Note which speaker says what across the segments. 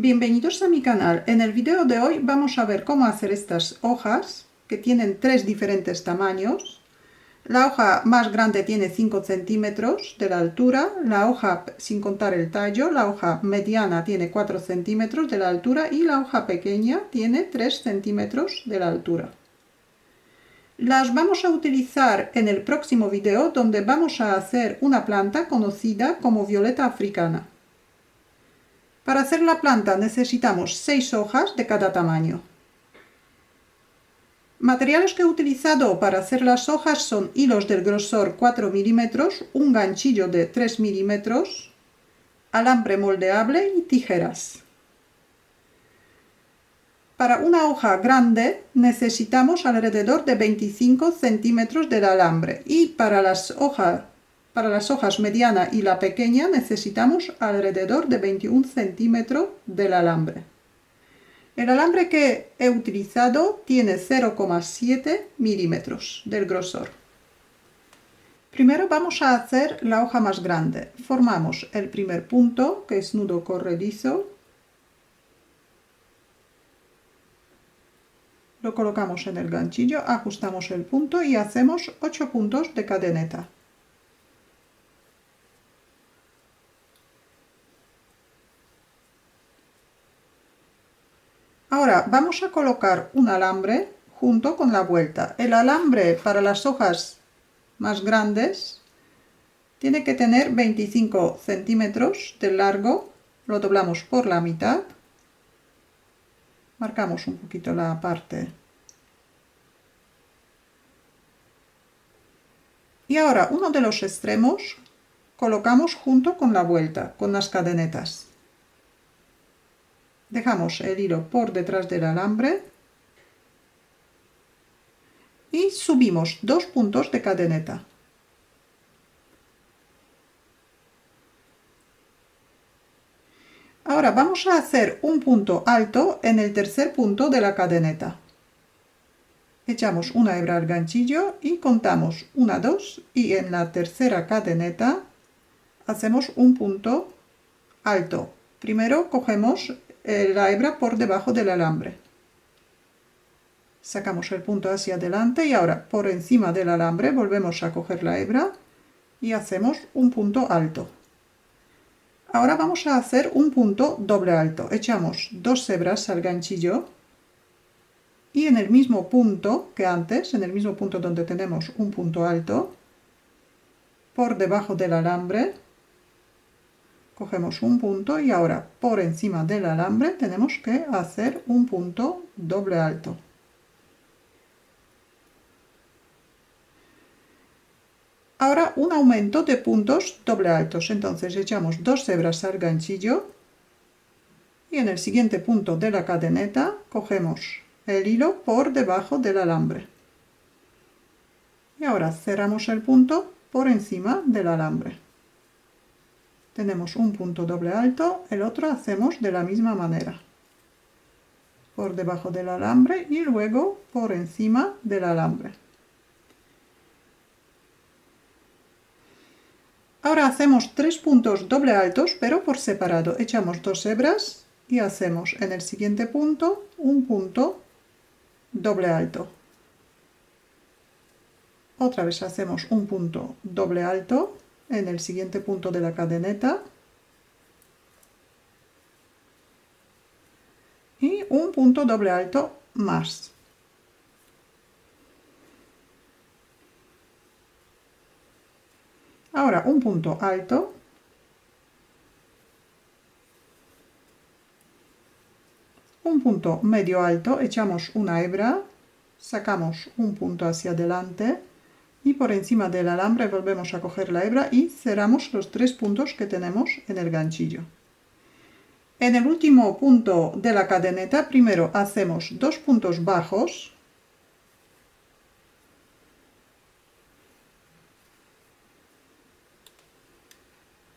Speaker 1: Bienvenidos a mi canal. En el video de hoy vamos a ver cómo hacer estas hojas que tienen tres diferentes tamaños. La hoja más grande tiene 5 centímetros de la altura, la hoja sin contar el tallo, la hoja mediana tiene 4 centímetros de la altura y la hoja pequeña tiene 3 centímetros de la altura. Las vamos a utilizar en el próximo video donde vamos a hacer una planta conocida como violeta africana. Para hacer la planta necesitamos 6 hojas de cada tamaño. Materiales que he utilizado para hacer las hojas son hilos del grosor 4 milímetros, un ganchillo de 3 milímetros, alambre moldeable y tijeras. Para una hoja grande necesitamos alrededor de 25 centímetros del alambre y para las hojas mediana y la pequeña necesitamos alrededor de 21 centímetros del alambre. El alambre que he utilizado tiene 0,7 milímetros del grosor. Primero vamos a hacer la hoja más grande. Formamos el primer punto, que es nudo corredizo. Lo colocamos en el ganchillo, ajustamos el punto y hacemos 8 puntos de cadeneta. Ahora vamos a colocar un alambre junto con la vuelta. El alambre para las hojas más grandes tiene que tener 25 centímetros de largo. Lo doblamos por la mitad. Marcamos un poquito la parte. Y ahora uno de los extremos colocamos junto con la vuelta, con las cadenetas. Dejamos el hilo por detrás del alambre y subimos 2 puntos de cadeneta. Ahora vamos a hacer un punto alto en el tercer punto de la cadeneta. Echamos una hebra al ganchillo y contamos 1, 2 y en la tercera cadeneta hacemos un punto alto. Primero cogemos la hebra por debajo del alambre. Sacamos el punto hacia adelante y ahora por encima del alambre volvemos a coger la hebra y hacemos un punto alto. Ahora vamos a hacer un punto doble alto. Echamos 2 hebras al ganchillo y en el mismo punto que antes, en el mismo punto donde tenemos un punto alto, por debajo del alambre, cogemos un punto y ahora por encima del alambre tenemos que hacer un punto doble alto. Ahora un aumento de puntos doble altos, entonces echamos 2 hebras al ganchillo y en el siguiente punto de la cadeneta cogemos el hilo por debajo del alambre. Y ahora cerramos el punto por encima del alambre. Tenemos un punto doble alto, el otro hacemos de la misma manera. Por debajo del alambre y luego por encima del alambre. Ahora hacemos 3 puntos doble altos, pero por separado. Echamos 2 hebras y hacemos en el siguiente punto un punto doble alto. Otra vez hacemos un punto doble alto en el siguiente punto de la cadeneta. Y un punto doble alto más. Ahora un punto alto. Un punto medio alto, echamos una hebra, sacamos un punto hacia adelante y por encima del alambre volvemos a coger la hebra y cerramos los 3 puntos que tenemos en el ganchillo. En el último punto de la cadeneta primero hacemos 2 puntos bajos.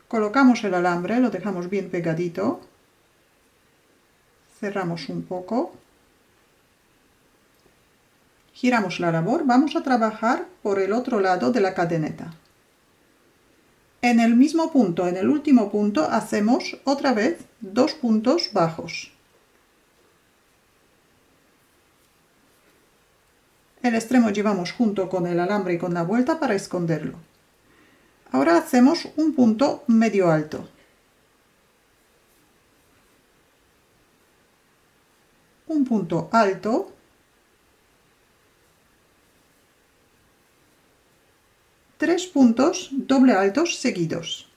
Speaker 1: Colocamos el alambre, lo dejamos bien pegadito. Cerramos un poco. Giramos la labor. Vamos a trabajar por el otro lado de la cadeneta. En el mismo punto, en el último punto, hacemos otra vez 2 puntos bajos. El extremo llevamos junto con el alambre y con la vuelta para esconderlo. Ahora hacemos un punto medio alto. Un punto alto. 3 puntos doble altos seguidos.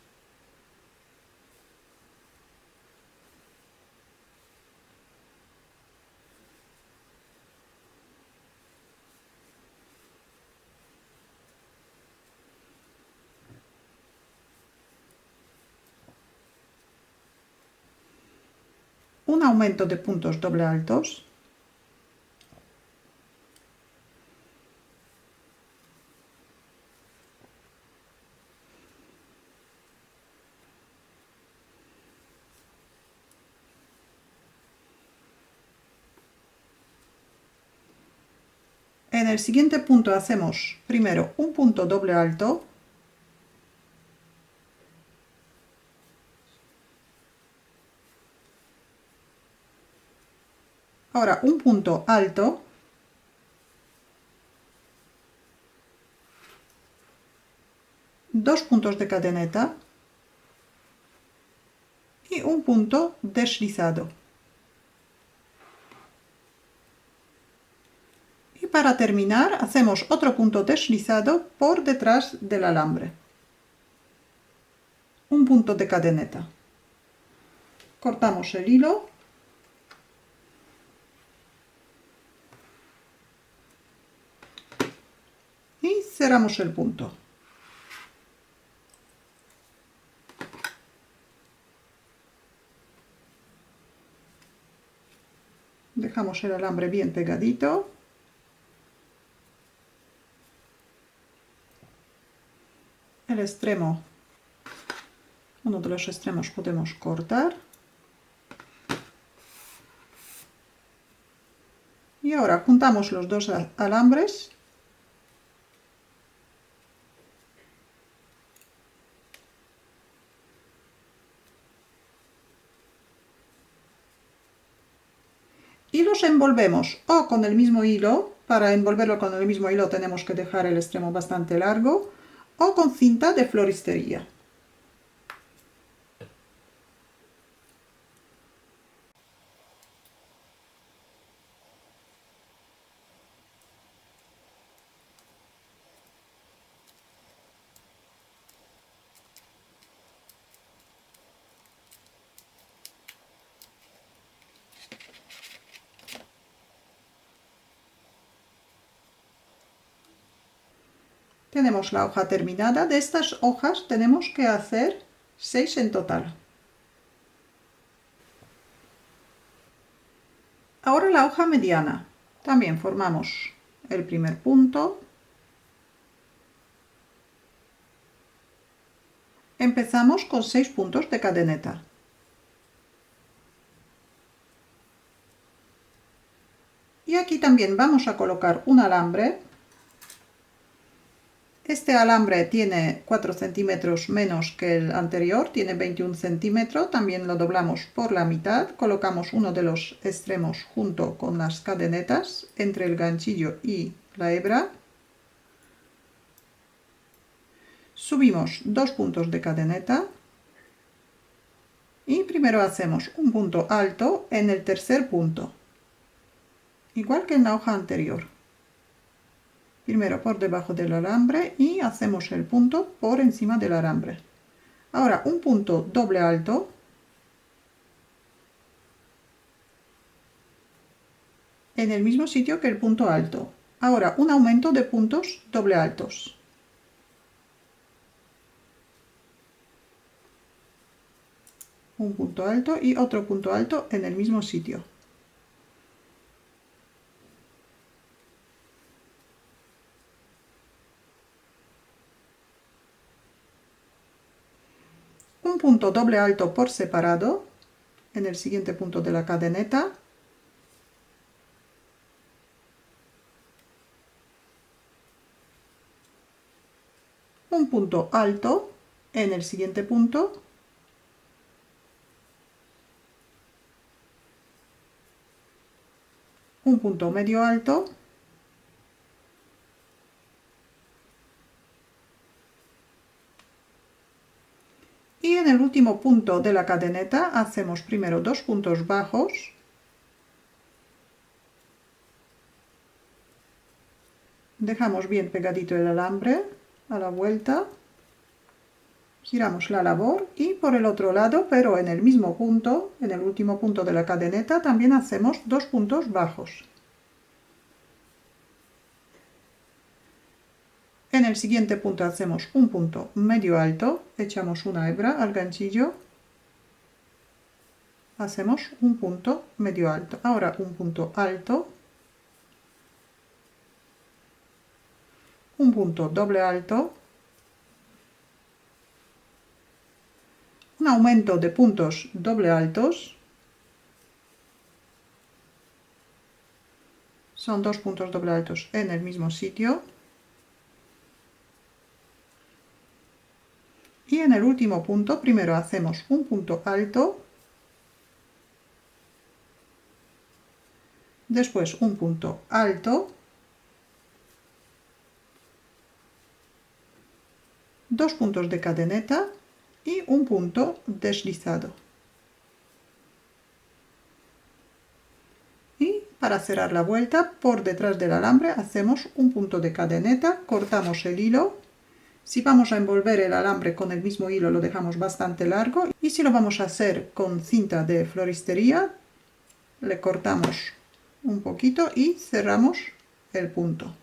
Speaker 1: Un aumento de puntos doble altos. En el siguiente punto hacemos primero un punto doble alto. Ahora un punto alto. Dos puntos de cadeneta. Y un punto deslizado. Y para terminar hacemos otro punto deslizado por detrás del alambre. Un punto de cadeneta. Cortamos el hilo. Y cerramos el punto. Dejamos el alambre bien pegadito. El extremo, uno de los extremos podemos cortar. Y ahora juntamos los dos alambres. Y los envolvemos o con el mismo hilo. Para envolverlo con el mismo hilo tenemos que dejar el extremo bastante largo, o con cinta de floristería. Tenemos la hoja terminada. De estas hojas tenemos que hacer 6 en total. Ahora la hoja mediana. También formamos el primer punto. Empezamos con 6 puntos de cadeneta. Y aquí también vamos a colocar un alambre. Este alambre tiene 4 centímetros menos que el anterior, tiene 21 centímetros. También lo doblamos por la mitad. Colocamos uno de los extremos junto con las cadenetas entre el ganchillo y la hebra. Subimos 2 puntos de cadeneta. Y primero hacemos un punto alto en el tercer punto, igual que en la hoja anterior. Primero por debajo del alambre y hacemos el punto por encima del alambre. Ahora un punto doble alto. En el mismo sitio que el punto alto. Ahora un aumento de puntos doble altos. Un punto alto y otro punto alto en el mismo sitio. Un punto doble alto por separado en el siguiente punto de la cadeneta. Un punto alto En el siguiente punto un punto medio alto y en el último punto de la cadeneta hacemos primero 2 puntos bajos, dejamos bien pegadito el alambre a la vuelta, giramos la labor y por el otro lado, pero en el mismo punto, en el último punto de la cadeneta, también hacemos 2 puntos bajos. En el siguiente punto hacemos un punto medio alto, echamos una hebra al ganchillo, hacemos un punto medio alto. Ahora un punto alto, un punto doble alto, un aumento de puntos doble altos, son 2 puntos doble altos en el mismo sitio, y en el último punto primero hacemos un punto alto, después un punto alto, 2 puntos de cadeneta y un punto deslizado. Y para cerrar la vuelta, por detrás del alambre hacemos un punto de cadeneta, cortamos el hilo. Si vamos a envolver el alambre con el mismo hilo lo dejamos bastante largo, y si lo vamos a hacer con cinta de floristería le cortamos un poquito y cerramos el punto.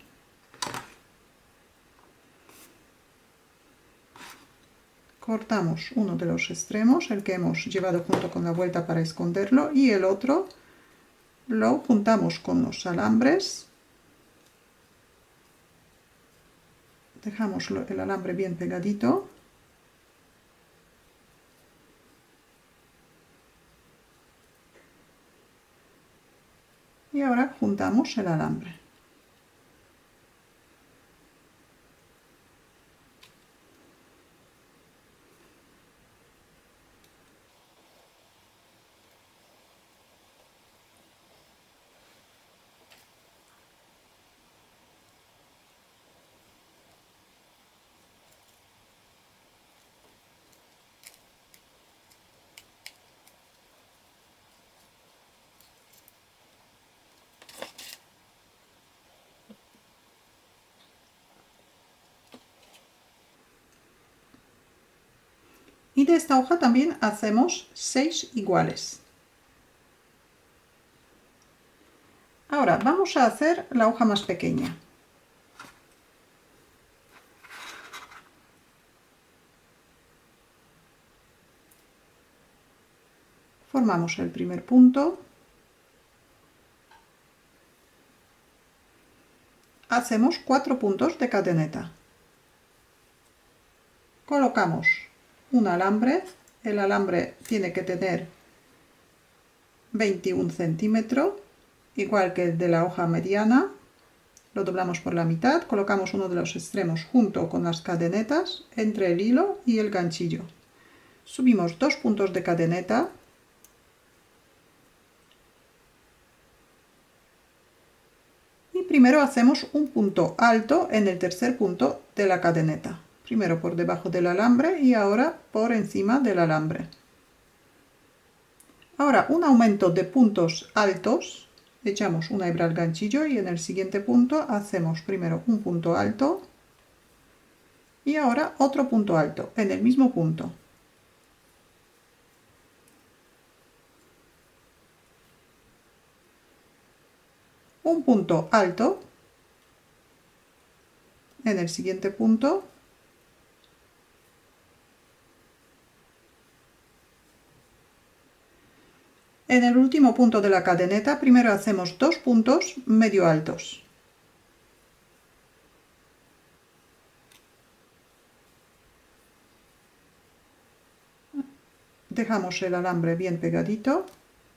Speaker 1: Cortamos uno de los extremos, el que hemos llevado junto con la vuelta para esconderlo, y el otro lo juntamos con los alambres. Dejamos el alambre bien pegadito. Y ahora juntamos el alambre. Y de esta hoja también hacemos 6 iguales. Ahora vamos a hacer la hoja más pequeña. Formamos el primer punto. Hacemos 4 puntos de cadeneta. Colocamos un alambre, el alambre tiene que tener 21 centímetros, igual que el de la hoja mediana, lo doblamos por la mitad, colocamos uno de los extremos junto con las cadenetas entre el hilo y el ganchillo. Subimos 2 puntos de cadeneta, y primero hacemos un punto alto en el tercer punto de la cadeneta. Primero por debajo del alambre y ahora por encima del alambre. Ahora un aumento de puntos altos, echamos una hebra al ganchillo y en el siguiente punto hacemos primero un punto alto y ahora otro punto alto en el mismo punto. Un punto alto en el siguiente punto. En el último punto de la cadeneta primero hacemos 2 puntos medio altos. Dejamos el alambre bien pegadito,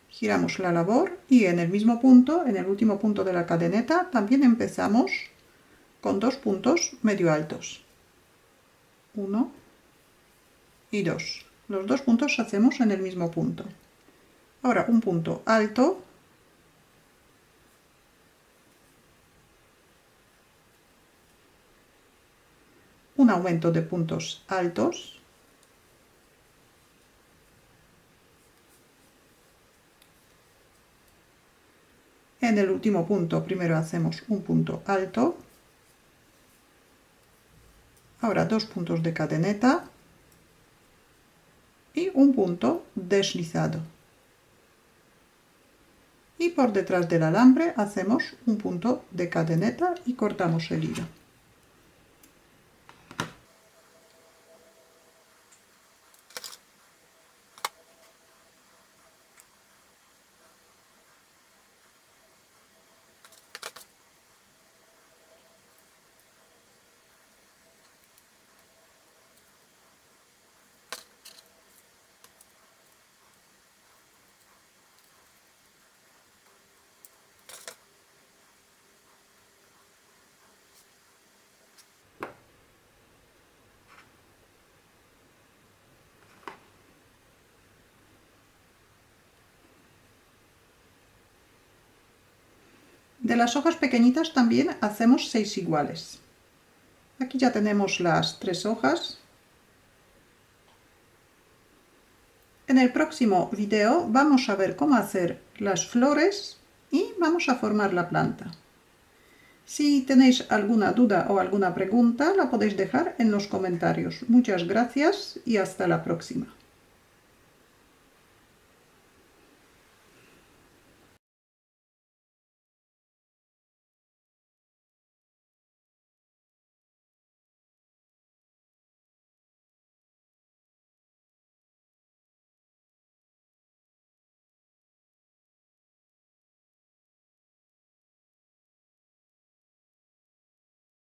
Speaker 1: giramos la labor y en el mismo punto, en el último punto de la cadeneta, también empezamos con 2 puntos medio altos. 1 y 2. Los dos puntos hacemos en el mismo punto. Ahora un punto alto, un aumento de puntos altos, en el último punto primero hacemos un punto alto, ahora dos puntos de cadeneta y un punto deslizado. Y por detrás del alambre hacemos un punto de cadeneta y cortamos el hilo. De las hojas pequeñitas también hacemos 6 iguales. Aquí ya tenemos las 3 hojas. En el próximo video vamos a ver cómo hacer las flores y vamos a formar la planta. Si tenéis alguna duda o alguna pregunta, la podéis dejar en los comentarios. Muchas gracias y hasta la próxima.